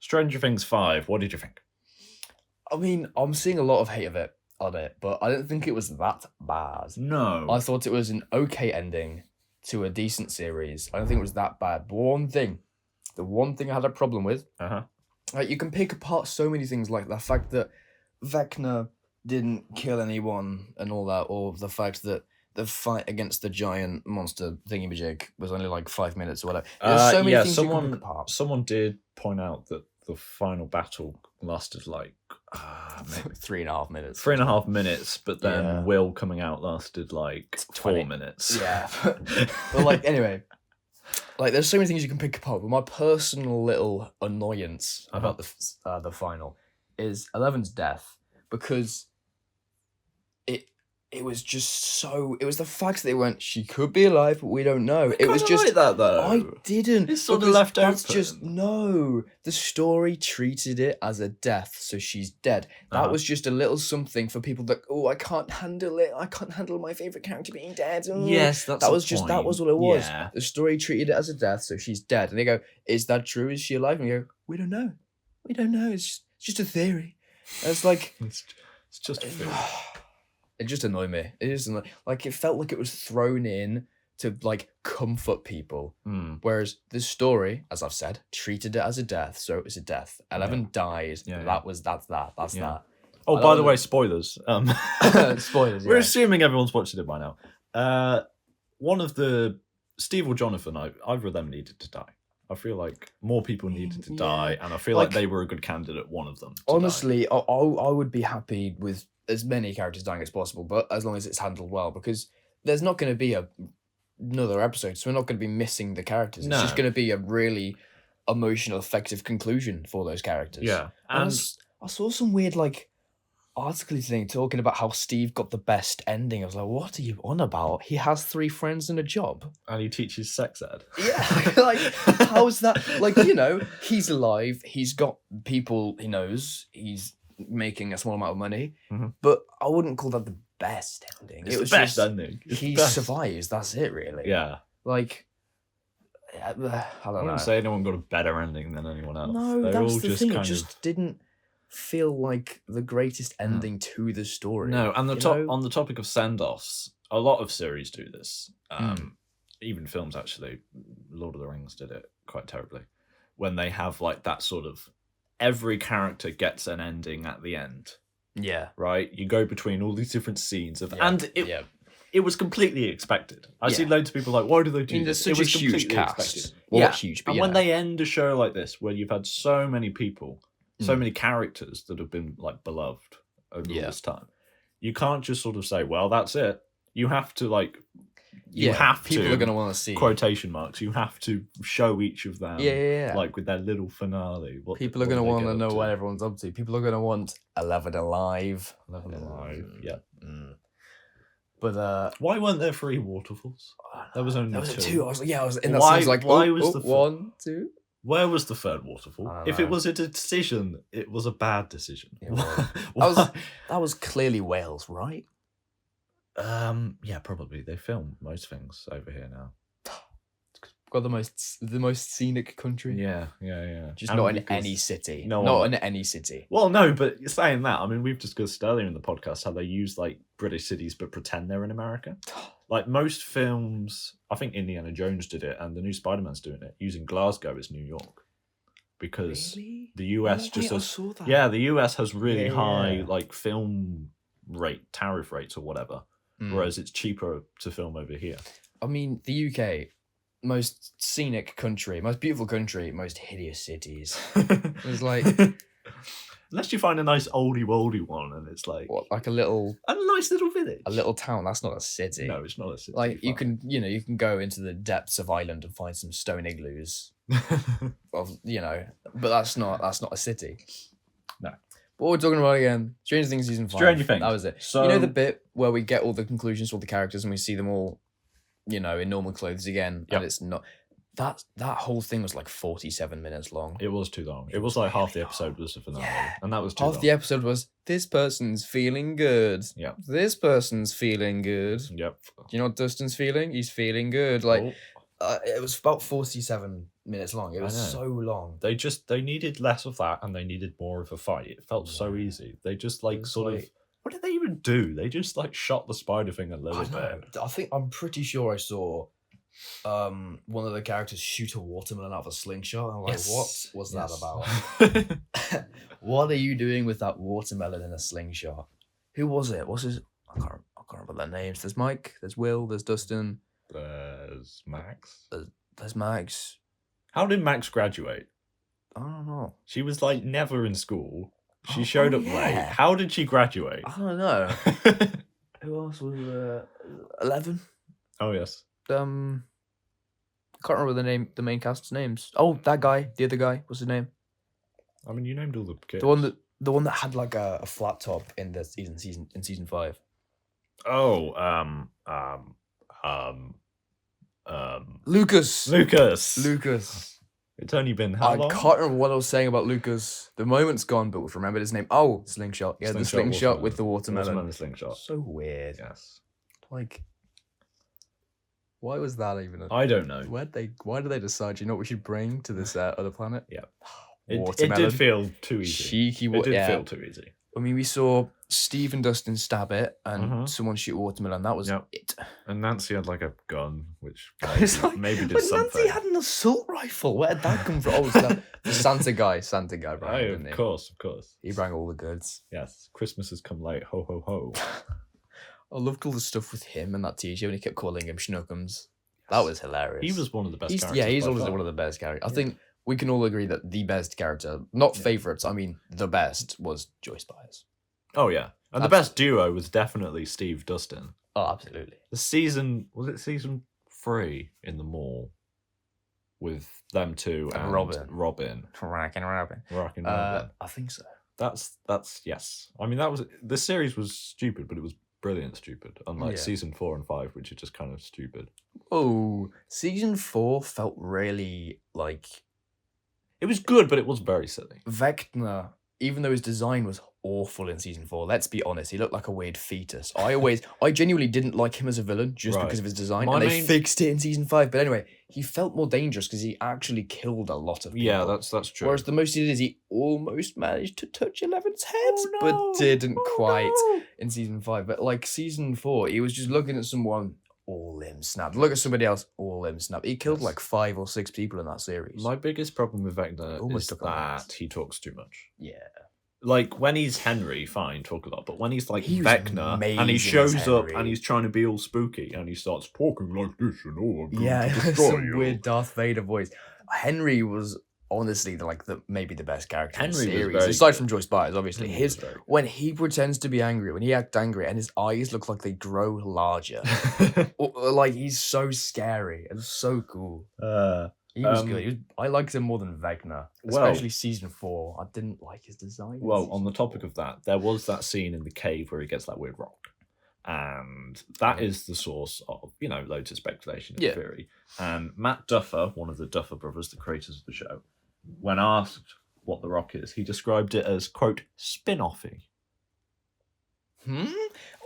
Stranger Things 5, what did you think? I mean, I'm seeing a lot of hate on it, but I don't think it was that bad. No. I thought it was an okay ending to a decent series. I don't think it was that bad. But the one thing I had a problem with, like, you can pick apart so many things, like the fact that Vecna didn't kill anyone and all that, or the fact that the fight against the giant monster thingamajig was only like 5 minutes or whatever. There's so many things you can pick apart. Someone did point out that the den battle lasted like 3.5 minutes. 3.5 minutes, but then Will coming out lasted like 20 4 minutes. Yeah. But like, anyway, like, there's so many things you can pick apart, but my personal little annoyance about the final is Eleven's death, because it was just so... It was the fact that they went, she could be alive, but we don't know. It was just... like that, though. I didn't. It's sort of left open. That's just... No. The story treated it as a death, so she's dead. That was just a little something for people that, I can't handle it. I can't handle my favourite character being dead. Yes, that's that was just... That was all it was. Yeah. The story treated it as a death, so she's dead. And they go, is that true? Is she alive? And you go, we don't know. We don't know. It's just a theory. And it's like... It's just a theory. It just annoyed me. Like, it felt like it was thrown in to, like, comfort people. Whereas the story, as I've said, treated it as a death, so it was a death. 11 died. That's that. Oh, by the way, spoilers. Spoilers. We're assuming everyone's watched it by now. One of the Steve or Jonathan, either of them needed to die. I feel like more people needed to die, and I feel like they were a good candidate. One of them. Honestly, I would be happy with as many characters dying as possible, but as long as it's handled well, because there's not going to be another episode, so we're not going to be missing the characters. It's just going to be a really emotional, effective conclusion for those characters. Yeah, and I saw some weird, like, article thing talking about how Steve got the best ending. I was like, what are you on about? He has 3 friends and a job. And he teaches sex ed. Yeah, like, how's that? Like, he's alive, he's got people he knows, he's making a small amount of money, but I wouldn't call that the best ending. It was the best ending. He survives, that's it, really. Yeah. Like, I don't know. I wouldn't say anyone got a better ending than anyone else. No, They're that's all the just thing. It kind just didn't feel like the greatest ending to the story. No, and on the topic of send-offs, a lot of series do this. Even films, actually. Lord of the Rings did it quite terribly. When they have, like, that sort of... Every character gets an ending at the end. Yeah. Right? You go between all these different scenes. It was completely expected. I see loads of people like, why do they do this? It was such a huge cast. Well, not huge, but and when they end a show like this, where you've had so many people, so many characters that have been, like, beloved over all this time, you can't just sort of say, well, that's it. You have to, like... people are going to want to see quotation marks. You have to show each of them, like, with their little finale. People are going to want to know what everyone's up to. People are going to want 11 alive. 11 alive, yeah. But why weren't there 3 waterfalls? There was only 2. I was in that sense like, why was the 1, 2? Where was the 3rd waterfall? If it was a decision, it was a bad decision. That was clearly Wales, right? Yeah, probably. They film most things over here now. Got the most scenic country. Yeah. Just not in any city. Not in any city. Well, no, but saying that, I mean, we've discussed earlier in the podcast how they use, like, British cities but pretend they're in America. Like, most films, I think Indiana Jones did it, and the new Spider-Man's doing it, using Glasgow as New York. Because the US the US has really high, like, film tariff rates or whatever. Whereas it's cheaper to film over here. I mean, the UK, most scenic country, most beautiful country, most hideous cities. It's like... Unless you find a nice oldie-woldy one and it's like... What, like a nice little village? A little town, that's not a city. No, it's not a city. Like, you can go into the depths of Ireland and find some stone igloos. But that's not a city. No. What we're talking about again? Stranger Things season 5. Stranger Things. That was it. So, the bit where we get all the conclusions for all the characters and we see them all, in normal clothes again, and it's not... That whole thing was like 47 minutes long. It was too long. It was like half the episode was the finale. And that was too long. Half the episode was, this person's feeling good. Yep. This person's feeling good. Yep. Do you know what Dustin's feeling? He's feeling good. Like, It was about 47 minutes long. It was so long. They needed less of that, and they needed more of a fight. It felt so easy. They just like sort of. What did they even do? They just like shot the spider thing a little bit. I'm pretty sure I saw one of the characters shoot a watermelon out of a slingshot. I'm like, what was that about? What are you doing with that watermelon in a slingshot? Who was it? What's his? I can't remember their names. There's Mike. There's Will. There's Dustin. There's Max. There's Max. How did Max graduate? I don't know. She was like never in school. She showed up late. How did she graduate? I don't know. Who else was 11? Oh yes. I can't remember the main cast's names. Oh, that guy, the other guy, what's his name? I mean, you named all the kids. The one that had like a flat top in the season 5. Oh, Lucas. It's only been how long? I can't remember what I was saying about Lucas. The moment's gone, but we've remembered his name. Oh, Slingshot. Yeah, the slingshot with the watermelon. Slingshot. So weird. Yes. Like, why was that even? I don't know. Why did they decide? You know what we should bring to this other planet? Yeah. It did feel too easy. Cheeky. It did feel too easy. I mean, we saw Steve and Dustin stab it, and someone shoot watermelon. That was it. And Nancy had like a gun, which maybe did but something. Nancy had an assault rifle. Where did that come from? Oh, the Santa guy brought it, didn't he? Of course. He brought all the goods. Yes, Christmas has come late. Ho ho ho. I loved all the stuff with him and that teacher when he kept calling him Schnookums. That was hilarious. He was one of the best characters. Yeah, he's always one of the best characters. I think we can all agree that the best character, not favourites, I mean the best, was Joyce Byers. Oh yeah. And the best duo was definitely Steve Dustin. Oh, absolutely. Was it season 3 in the mall with them two and Robin? Rockin' Robin. I think so. That's yes. I mean the series was stupid, but it was brilliant stupid. Unlike season 4 and 5, which are just kind of stupid. Oh, season 4 felt really like it was good, but it was very silly. Vecna, even though his design was awful in season 4, let's be honest, he looked like a weird fetus. I genuinely didn't like him as a villain just because of his design, and they fixed it in season 5. But anyway, he felt more dangerous because he actually killed a lot of people. Yeah, that's true. Whereas the most he did is he almost managed to touch Eleven's head, but didn't quite in season 5. But like season 4, he was just looking at someone, all limbs snapped. Look at somebody else, all limbs snapped. He killed like 5 or 6 people in that series. My biggest problem with Vecna is that he talks too much. Yeah. Like, when he's Henry, fine, talk a lot. But when he's, like, Vecna, and he shows up, and he's trying to be all spooky, and he starts talking like this, and I'm going to destroy some you. Weird Darth Vader voice. Henry was honestly, maybe the best character in the series. Aside from Joyce Byers, obviously. When he pretends to be angry, when he acts angry, and his eyes look like they grow larger. Like, he's so scary and so cool. He was good. I liked him more than Vecna, especially season 4. I didn't like his design. Well, on the topic of that, there was that scene in the cave where he gets that weird rock. And that is the source of, loads of speculation and theory. And Matt Duffer, one of the DufferBrothers, the creators of the show, when asked what the rock is, he described it as, quote, spin-offy. I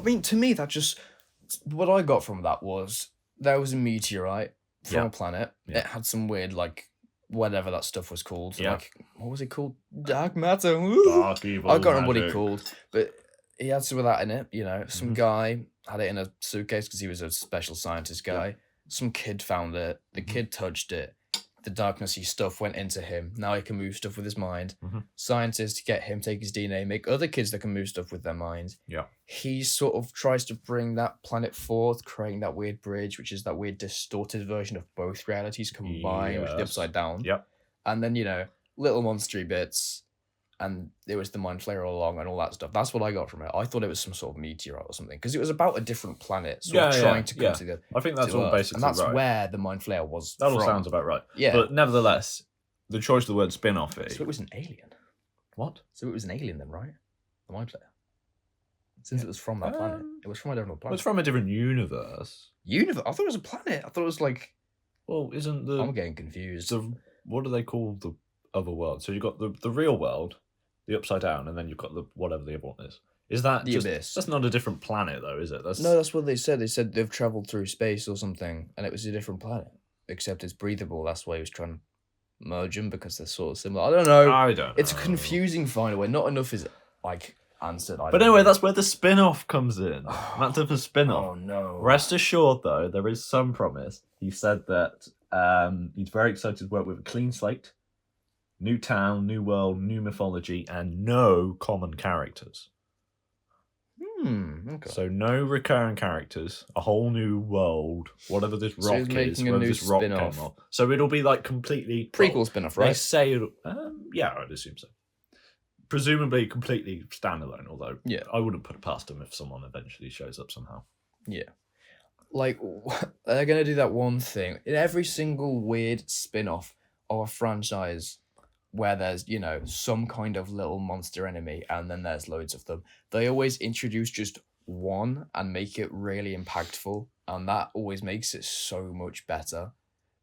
mean, to me, what I got from that was there was a meteorite from a planet. It had some weird, like, whatever that stuff was called. Like, what was it called? Dark matter. Dark evil I can't remember what he called, but he had some of that in it. Some guy had it in a suitcase because he was a special scientist guy. Some kid found it. The kid touched it. The darknessy stuff went into him. Now he can move stuff with his mind. Scientists get him, take his DNA, make other kids that can move stuff with their mind. He sort of tries to bring that planet forth, creating that weird bridge, which is that weird distorted version of both realities combined, which is the upside down. And then, little monstery bits, and it was the mind flayer all along and all that stuff. That's what I got from it. I thought it was some sort of meteorite or something, because it was about a different planet trying to come together. I think that's all Earth. basically and that's where the mind flayer was That all from. sounds about right. Yeah. But nevertheless, the choice of the word spin-offy... So it was an alien. What? So it was an alien then, right? The mind flayer. Since it was from that planet. It was from a different planet. It's from a different universe. Universe? I thought it was a planet. I thought it was like... Well, isn't the... I'm getting confused. What do they call the other world? So you've got the real world, the upside down, and then you've got the whatever the other one is. Is that the just... abyss? That's not a different planet, though, is it? No, that's what they said. They said they've travelled through space or something, and it was a different planet. except it's breathable. That's why he was trying to merge them because they're sort of similar. I don't know. I don't know. It's confusing final way. Not enough is like answered. But anyway, that's where the spin-off comes in. Matt Duffer's spin-off. Oh no. Rest assured, though, there is some promise. He said that he's very excited to work with a clean slate, new town, new world, new mythology, and no common characters. Okay. So no recurring characters, a whole new world, whatever this rock is, whatever this rock came off. So it'll be like completely... Prequel spin-off, right? They say it'll... yeah, I'd assume so. Presumably completely standalone, although I wouldn't put it past them if someone eventually shows up somehow. Yeah. Like, they're going to do that one thing. In every single weird spin-off of a franchise where there's, you know, some kind of little monster enemy and then there's loads of them, they always introduce just one and make it really impactful. And that always makes it so much better.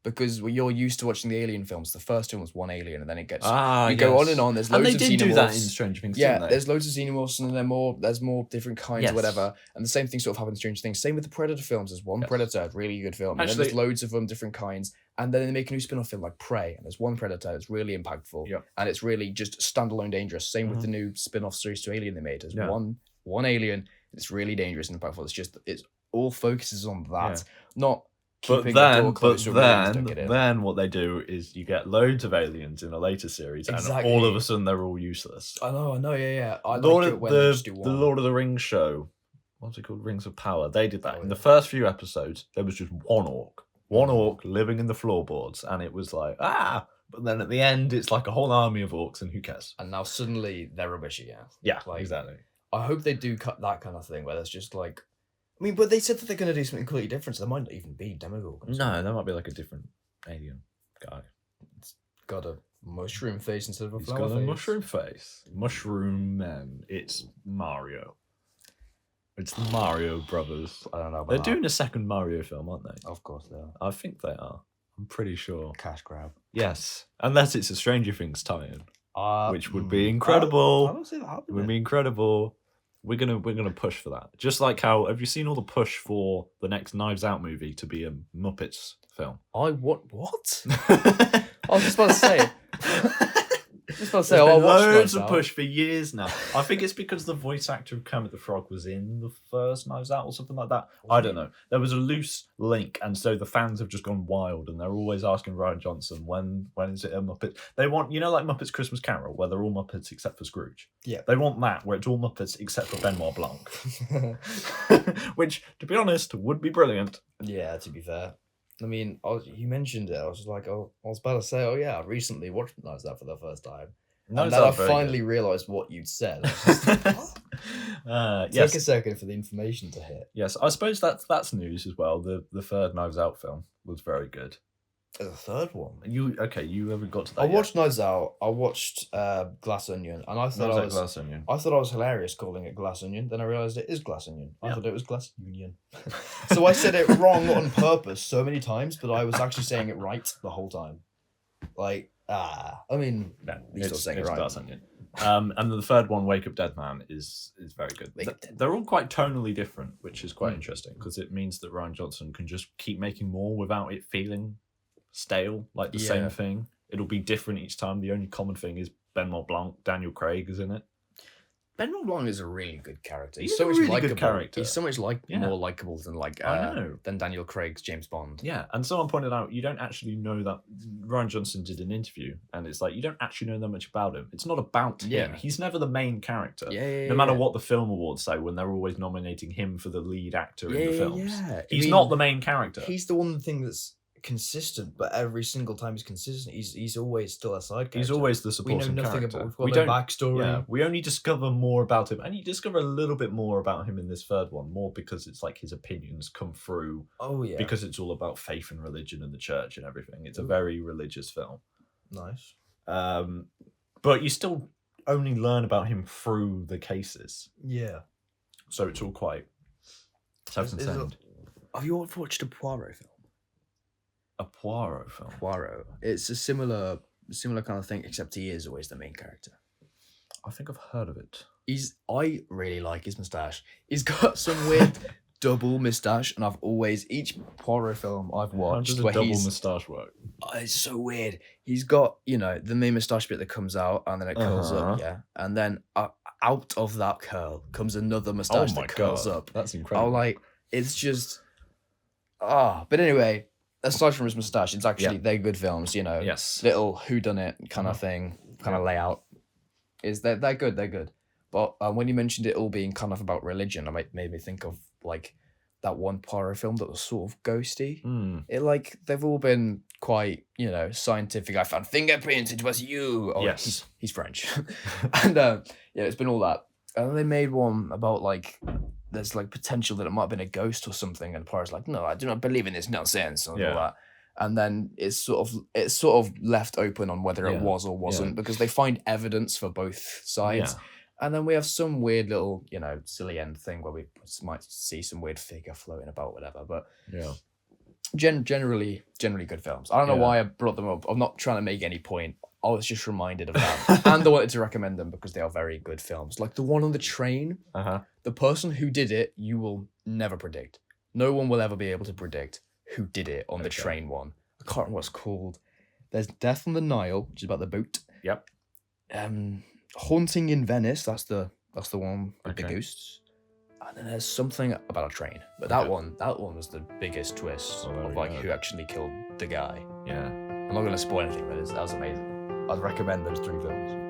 Because you're used to watching the Alien films. The first one was one alien, and then it gets go on and on. There's loads of xenomorphs. And they did do that in Stranger Things, yeah, didn't they? there's loads of xenomorphs, and there's more different kinds or whatever. And the same thing sort of happens in Stranger Things. Same with the Predator films. There's one Predator, really good film. And then there's loads of them, different kinds. And then they make a new spin-off film like Prey, and there's one Predator that's really impactful. And it's really just standalone dangerous. Same with the new spin-off series to Alien they made. There's one alien, it's really dangerous and impactful. It's just, it all focuses on that, not... But then what they do is you get loads of aliens in a later series, and all of a sudden they're all useless. I know, yeah. I like it when they just do one. The Lord of the Rings show, what's it called? Rings of Power. They did that. In the first few episodes, there was just one orc living in the floorboards, and it was like, but then at the end, it's like a whole army of orcs, and who cares? And now suddenly they're rubbish again. Yeah, exactly. I hope they do cut that kind of thing where there's just like... I mean, but they said that they're going to do something completely different, so there might not even be Demogorgon. No, there might be like a different alien guy. It's got a mushroom face instead of a flower face. He's got a mushroom face. Mushroom Man. It's Mario. It's the Mario brothers. I don't know about They're doing a second Mario film, aren't they? Of course they are. I think they are. I'm pretty sure. Cash grab. Yes. Unless it's a Stranger Things tie-in. Which would be incredible. I don't see that happening. It would be incredible. We're gonna push for that. Just like how have you seen all the push for the next Knives Out movie to be a Muppets film? What? I was just about to say. There's been loads of push for years now. I think it's because the voice actor of Kermit the Frog was in the first Knives Out or something like that. I don't know. There was a loose link, and so the fans have just gone wild, and they're always asking Rian Johnson when is it a Muppet? They want, you know, like Muppets Christmas Carol, where they're all Muppets except for Scrooge. Yeah. They want that, where it's all Muppets except for Benoit Blanc, which, to be honest, would be brilliant. Yeah, to be fair. I mean, you mentioned it. I was just like, I was about to say, I recently watched Knives Out for the first time. And then I finally realised what you'd said. Just, what? Take a second for the information to hit. Yes, I suppose that's news as well. The third Knives Out film was very good. The third one? You haven't got to that I watched Knives Out. I watched Glass Onion, and I thought I thought I was hilarious calling it Glass Onion. Then I realised it is Glass Onion. I thought it was Glass Union. So I said it wrong on purpose so many times, but I was actually saying it right the whole time. Like, I mean, you're still saying it right. Glass Onion. And the third one, Wake Up Dead Man, is very good. They're all quite tonally different, which is quite interesting because it means that Rian Johnson can just keep making more without it feeling stale, like the same thing. It'll be different each time. The only common thing is Benoit Blanc, Daniel Craig is in it. Benoit Blanc is a really good character. He's so much really good character. He's so much more likable than Daniel Craig's James Bond. Yeah, and someone pointed out you don't actually know that. Rian Johnson did an interview, and it's like you don't actually know that much about him. It's not about him. He's never the main character. No matter what the film awards say, when they're always nominating him for the lead actor in the films, he's not the main character. He's the one thing that's consistent, but every single time he's consistent, he's always still a side character. He's always the supporting character. We've got no backstory. Yeah, we only discover more about him, and you discover a little bit more about him in this third one, more because it's like his opinions come through. Because it's all about faith and religion and the church and everything. It's a very religious film. Nice. But you still only learn about him through the cases. Yeah. So it's all quite self-contained. Have you watched a Poirot film? A Poirot film. Poirot. It's a similar kind of thing, except he is always the main character. I think I've heard of it. I really like his moustache. He's got some weird double moustache, and I've always each Poirot film I've watched How does a where double he's moustache work? it's so weird. He's got, you know, the main moustache bit that comes out and then it curls up, yeah, and then out of that curl comes another moustache that curls up. That's incredible. Like, it's just but anyway, aside from his moustache, it's actually they're good films, you know. Yes. Little whodunit kind of thing, kind of layout. They're good. But when you mentioned it all being kind of about religion, it made me think of like that one Poirot film that was sort of ghosty. It like they've all been quite, you know, scientific. I found fingerprints. It was you. Oh, yes, he's French, and it's been all that. And they made one about like there's like potential that it might have been a ghost or something, and Poirot's like, no, I do not believe in this nonsense and all that. And then it's sort of left open on whether it was or wasn't because they find evidence for both sides. Yeah. And then we have some weird little, you know, silly end thing where we might see some weird figure floating about, whatever. But generally good films. I don't know why I brought them up. I'm not trying to make any point. I was just reminded of that. And I wanted to recommend them because they are very good films. Like the one on the train, the person who did it, you will never predict. No one will ever be able to predict who did it on the train one. I can't remember what it's called. There's Death on the Nile, which is about the boat. Yep. Haunting in Venice, that's the one with the ghosts. And then there's something about a train. But that one was the biggest twist of like who actually killed the guy. Yeah. I'm not gonna spoil anything, but that was amazing. I'd recommend those 3 films.